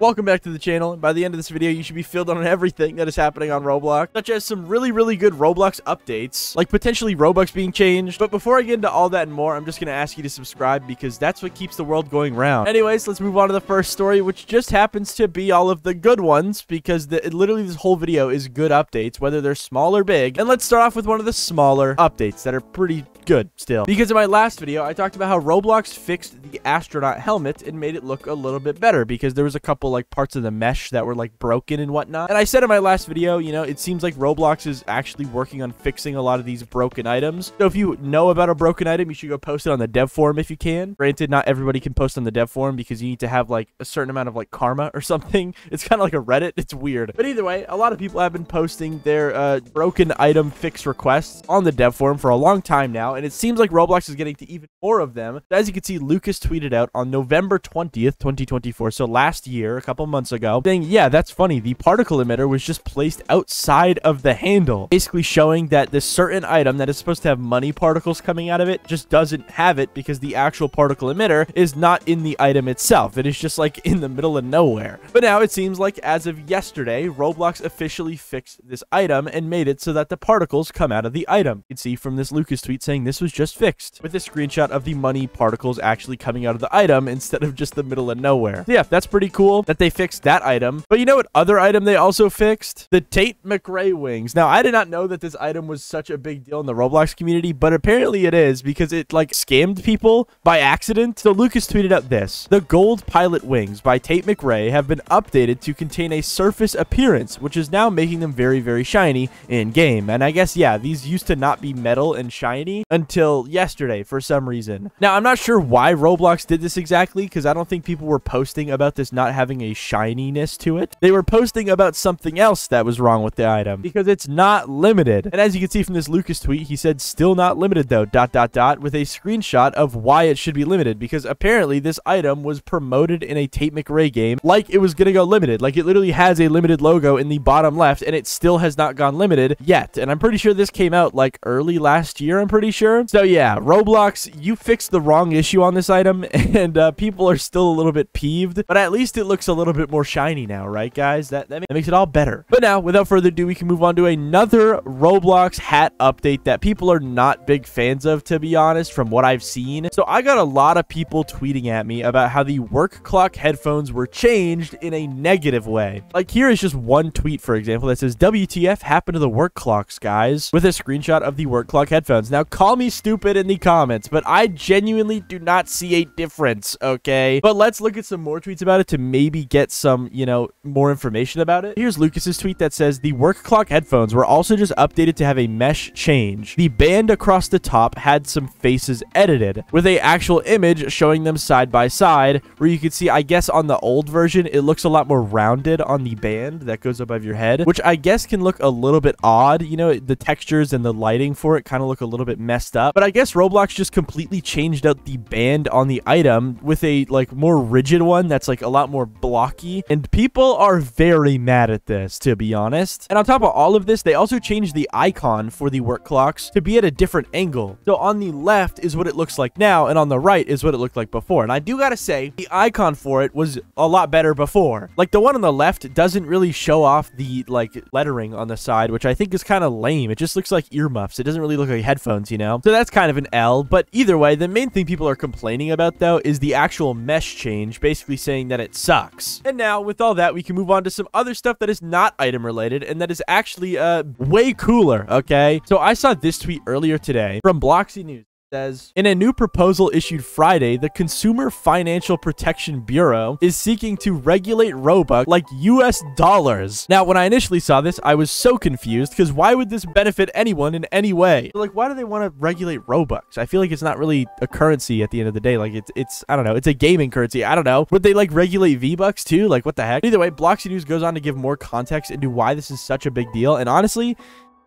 Welcome back to the channel. By the end of this video, you should be filled on everything that is happening on Roblox, such as some really good Roblox updates, like potentially Robux being changed. But before I get into all that and more, I'm just going to ask you to subscribe because that's what keeps the world going round. Anyways, let's move on to the first story, which just happens to be all of the good ones because literally this whole video is good updates, whether they're small or big. And let's start off with one of the smaller updates that are pretty good still, because in my last video I talked about how Roblox fixed the astronaut helmet and made it look a little bit better because there was a couple like parts of the mesh that were like broken and whatnot. And I said in my last video, you know, it seems like Roblox is actually working on fixing a lot of these broken items. So if you know about a broken item, you should go post it on the dev forum if you can. Granted, not everybody can post on the dev forum because you need to have like a certain amount of like karma or something. It's kind of like a Reddit. It's weird. But either way, a lot of people have been posting their broken item fix requests on the dev forum for a long time now. And it seems like Roblox is getting to even more of them. As you can see, Lucas tweeted out on November 20th, 2024, so last year, a couple months ago, saying, yeah, that's funny. The particle emitter was just placed outside of the handle, basically showing that this certain item that is supposed to have money particles coming out of it just doesn't have it because the actual particle emitter is not in the item itself. It is just like in the middle of nowhere. But now it seems like as of yesterday, Roblox officially fixed this item and made it so that the particles come out of the item. You can see from this Lucas tweet saying this was just fixed, with a screenshot of the money particles actually coming out of the item instead of just the middle of nowhere. So yeah, that's pretty cool that they fixed that item. But you know what other item they also fixed? The Tate McRae wings. Now, I did not know that this item was such a big deal in the Roblox community, but apparently it is because it like scammed people by accident. So Lucas tweeted out this: the gold pilot wings by Tate McRae have been updated to contain a surface appearance, which is now making them very shiny in game. And I guess, yeah, these used to not be metal and shiny until yesterday for some reason. Now, I'm not sure why Roblox did this exactly because I don't think people were posting about this not having a shininess to it. They were posting about something else that was wrong with the item because it's not limited. And as you can see from this Lucas tweet, he said still not limited though, ... with a screenshot of why it should be limited, because apparently this item was promoted in a Tate McRae game like it was gonna go limited. Like it literally has a limited logo in the bottom left and it still has not gone limited yet. And I'm pretty sure this came out like early last year, I'm pretty sure. So yeah, Roblox, you fixed the wrong issue on this item and people are still a little bit peeved, but at least it looks a little bit more shiny now, right guys? That makes it all better. But now, without further ado, we can move on to another Roblox hat update that people are not big fans of, to be honest, from what I've seen. So I got a lot of people tweeting at me about how the work clock headphones were changed in a negative way. Like here is just one tweet, for example, that says, WTF happened to the work clocks, guys, with a screenshot of the work clock headphones. Now call me stupid in the comments, but I genuinely do not see a difference, okay? But let's look at some more tweets about it to maybe get some, you know, more information about it. Here's Lucas's tweet that says, the work clock headphones were also just updated to have a mesh change. The band across the top had some faces edited with a actual image showing them side by side, where you can see, I guess on the old version, it looks a lot more rounded on the band that goes above your head, which I guess can look a little bit odd. You know, the textures and the lighting for it kind of look a little bit messed up, but I guess Roblox just completely changed out the band on the item with a like more rigid one that's like a lot more blocky, and people are very mad at this, to be honest. And on top of all of this, they also changed the icon for the work clocks to be at a different angle. So on the left is what it looks like now, and on the right is what it looked like before. And I do gotta say, the icon for it was a lot better before. Like the one on the left doesn't really show off the like lettering on the side, which I think is kind of lame. It just looks like earmuffs. It doesn't really look like headphones, you know? So that's kind of an L. But either way, the main thing people are complaining about though is the actual mesh change, basically saying that it sucks. And now with all that, we can move on to some other stuff that is not item related and that is actually way cooler, okay? So I saw this tweet earlier today from Bloxy News. Says, in a new proposal issued Friday, the Consumer Financial Protection Bureau is seeking to regulate Robux like US dollars. Now, when I initially saw this, I was so confused because why would this benefit anyone in any way? Like, why do they want to regulate Robux? I feel like it's not really a currency at the end of the day. Like, it's I don't know. It's a gaming currency. I don't know. Would they like regulate V-Bucks too? Like, what the heck? Either way, Bloxy News goes on to give more context into why this is such a big deal. And honestly,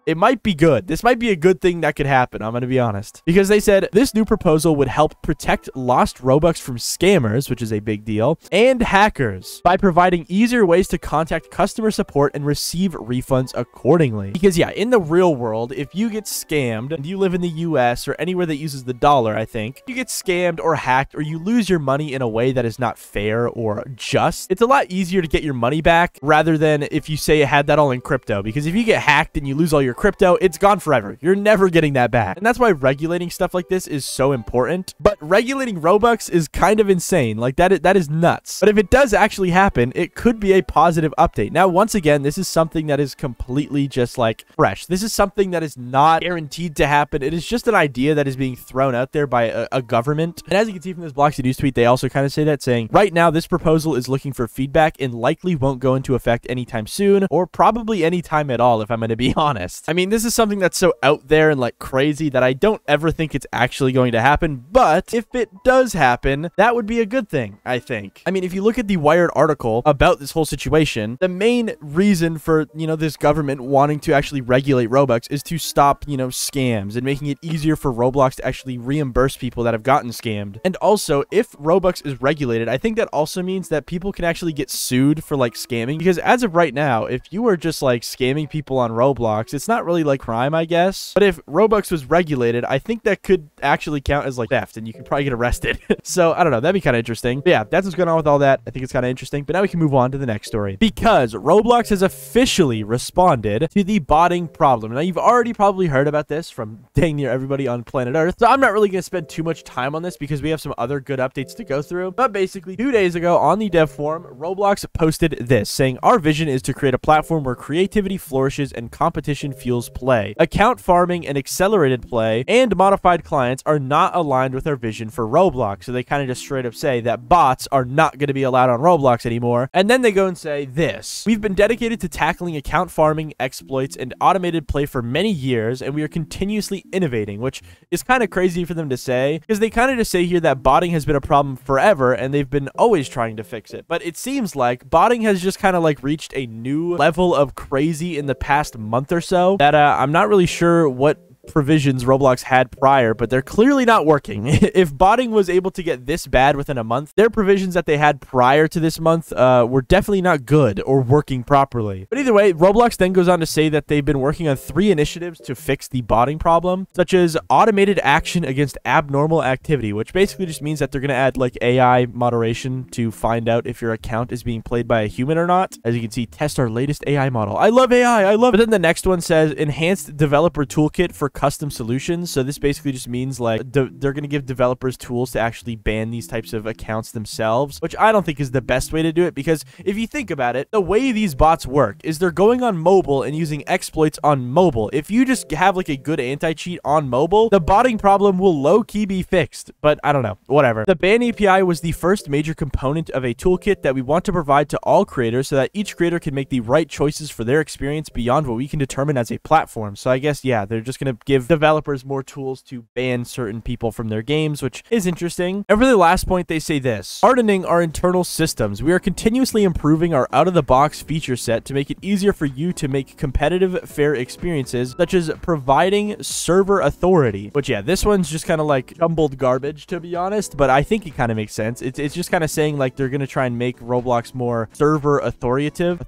it might be good. This might be a good thing that could happen. I'm going to be honest. Because they said this new proposal would help protect lost Robux from scammers, which is a big deal, and hackers by providing easier ways to contact customer support and receive refunds accordingly. Because yeah, in the real world, if you get scammed and you live in the US or anywhere that uses the dollar, I think, you get scammed or hacked or you lose your money in a way that is not fair or just, it's a lot easier to get your money back rather than if you say you had that all in crypto. Because if you get hacked and you lose all your crypto, it's gone forever. You're never getting that back. And that's why regulating stuff like this is so important. But regulating Robux is kind of insane. Like that is nuts. But if it does actually happen, it could be a positive update. Now, once again, this is something that is completely just like fresh. This is something that is not guaranteed to happen. It is just an idea that is being thrown out there by a government. And as you can see from this Bloxy News tweet, they also kind of say that, saying, right now, this proposal is looking for feedback and likely won't go into effect anytime soon, or probably anytime at all, if I'm going to be honest. I mean, this is something that's so out there and like crazy that I don't ever think it's actually going to happen. But if it does happen, that would be a good thing, I think. I mean, if you look at the Wired article about this whole situation, the main reason for, you know, this government wanting to actually regulate Robux is to stop, you know, scams and making it easier for Roblox to actually reimburse people that have gotten scammed. And also, if Robux is regulated, I think that also means that people can actually get sued for like scamming, because as of right now, if you are just like scamming people on Roblox, it's not really like crime, I guess. But if Robux was regulated, I think that could actually count as like theft and you could probably get arrested. So I don't know, that'd be kind of interesting. But yeah, that's what's going on with all that. I think it's kind of interesting. But now we can move on to the next story, because Roblox has officially responded to the botting problem. Now, you've already probably heard about this from dang near everybody on planet Earth, so I'm not really going to spend too much time on this because we have some other good updates to go through. But basically, 2 days ago on the dev forum, Roblox posted this, saying, our vision is to create a platform where creativity flourishes and competition fuels play. Account farming and accelerated play and modified clients are not aligned with our vision for Roblox. So they kind of just straight up say that bots are not going to be allowed on Roblox anymore. And then they go and say this: we've been dedicated to tackling account farming, exploits, and automated play for many years, and we are continuously innovating, which is kind of crazy for them to say, because they kind of just say here that botting has been a problem forever and they've been always trying to fix it. But it seems like botting has just kind of like reached a new level of crazy in the past month or so that I'm not really sure what provisions Roblox had prior, but they're clearly not working. If botting was able to get this bad within a month, their provisions that they had prior to this month were definitely not good or working properly. But either way, Roblox then goes on to say that they've been working on 3 initiatives to fix the botting problem, such as automated action against abnormal activity, which basically just means that they're going to add like AI moderation to find out if your account is being played by a human or not. As you can see, test our latest AI model. I love AI. I love it. But then the next one says enhanced developer toolkit for custom solutions. So this basically just means like they're going to give developers tools to actually ban these types of accounts themselves, which I don't think is the best way to do it, because if you think about it, the way these bots work is they're going on mobile and using exploits on mobile. If you just have like a good anti-cheat on mobile, the botting problem will low-key be fixed. But I don't know, whatever. The ban API was the first major component of a toolkit that we want to provide to all creators so that each creator can make the right choices for their experience beyond what we can determine as a platform. So I guess, yeah, they're just going to give developers more tools to ban certain people from their games, which is interesting. And for the last point, they say this: hardening our internal systems. We are continuously improving our out-of-the-box feature set to make it easier for you to make competitive, fair experiences, such as providing server authority. Which, yeah, this one's just kind of like jumbled garbage, to be honest, but I think it kind of makes sense. It's just kind of saying like they're going to try and make Roblox more server authoritative,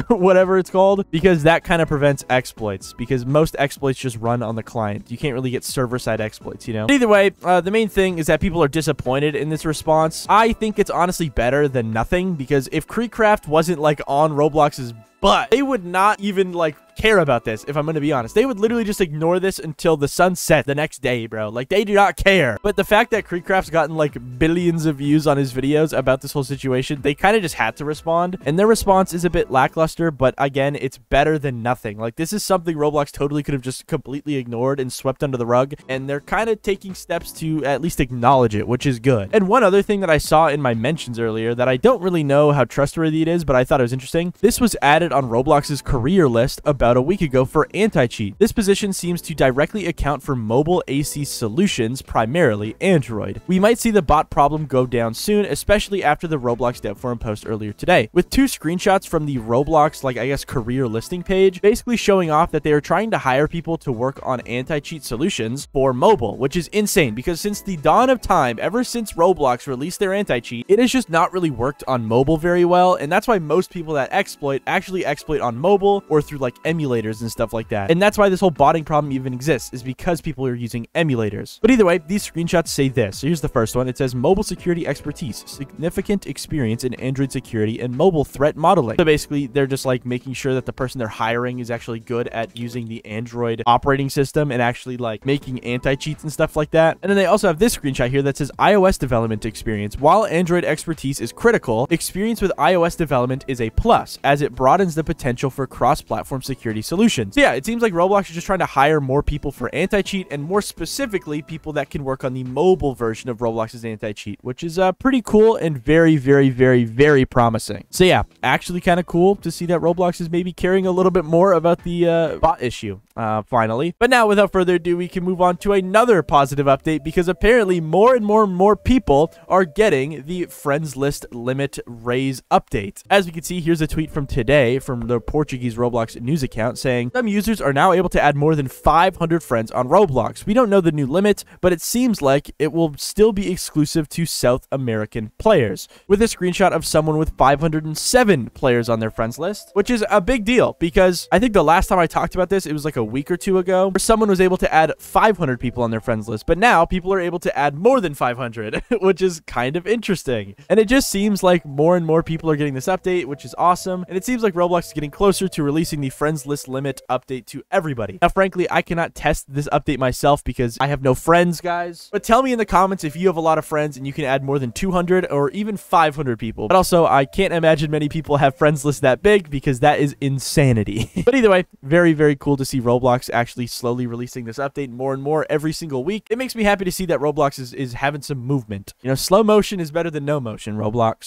whatever it's called, because that kind of prevents exploits, because most exploits just run on the client. You can't really get server-side exploits, you know? But either way, the main thing is that people are disappointed in this response. I think it's honestly better than nothing, because if Creecraft wasn't like on Roblox's butt, they would not even like care about this, if I'm going to be honest. They would literally just ignore this until the sun set the next day, bro. Like, they do not care. But the fact that Creecraft's gotten like billions of views on his videos about this whole situation, they kind of just had to respond, and their response is a bit lackluster, but again, it's better than nothing. Like, this is something Roblox totally could have just completely ignored and swept under the rug, and they're kind of taking steps to at least acknowledge it, which is good. And one other thing that I saw in my mentions earlier that I don't really know how trustworthy it is, but I thought it was interesting, this was added on Roblox's career list about a week ago for anti-cheat. This position seems to directly account for mobile AC solutions, primarily Android. We might see the bot problem go down soon, especially after the Roblox dev forum post earlier today, with 2 screenshots from the Roblox, career listing page, basically showing off that they are trying to hire people to work on anti-cheat solutions for mobile, which is insane because since the dawn of time, ever since Roblox released their anti-cheat, it has just not really worked on mobile very well, and that's why most people that exploit actually exploit on mobile or through emulators and stuff like that. And that's why this whole botting problem even exists, is because people are using emulators. But either way, these screenshots say this. So here's the first one. It says mobile security expertise, significant experience in Android security and mobile threat modeling. So basically, they're just making sure that the person they're hiring is actually good at using the Android operating system and actually making anti-cheats and stuff like that. And then they also have this screenshot here that says iOS development experience. While Android expertise is critical, experience with iOS development is a plus, as it broadens the potential for cross-platform security solutions. So yeah, it seems like Roblox is just trying to hire more people for anti-cheat, and more specifically, people that can work on the mobile version of Roblox's anti-cheat, which is pretty cool and very, very, very, very promising. So yeah, actually kind of cool to see that Roblox is maybe caring a little bit more about the bot issue, finally. But now, without further ado, we can move on to another positive update, because apparently more and more people are getting the friends list limit raise update. As we can see, here's a tweet from today from the Portuguese Roblox news account saying, some users are now able to add more than 500 friends on Roblox. We don't know the new limit, but it seems like it will still be exclusive to South American players, with a screenshot of someone with 507 players on their friends list, which is a big deal because I think the last time I talked about this, it was a week or 2 ago, where someone was able to add 500 people on their friends list, but now people are able to add more than 500, which is kind of interesting. And it just seems like more and more people are getting this update, which is awesome. And it seems like Roblox is getting closer to releasing the friends list limit update to everybody. Now, frankly, I cannot test this update myself because I have no friends, guys. But tell me in the comments if you have a lot of friends and you can add more than 200 or even 500 people. But also, I can't imagine many people have friends lists that big because that is insanity. But either way, very, very cool to see Roblox actually slowly releasing this update more and more every single week. It makes me happy to see that Roblox is having some movement. You know, slow motion is better than no motion, Roblox.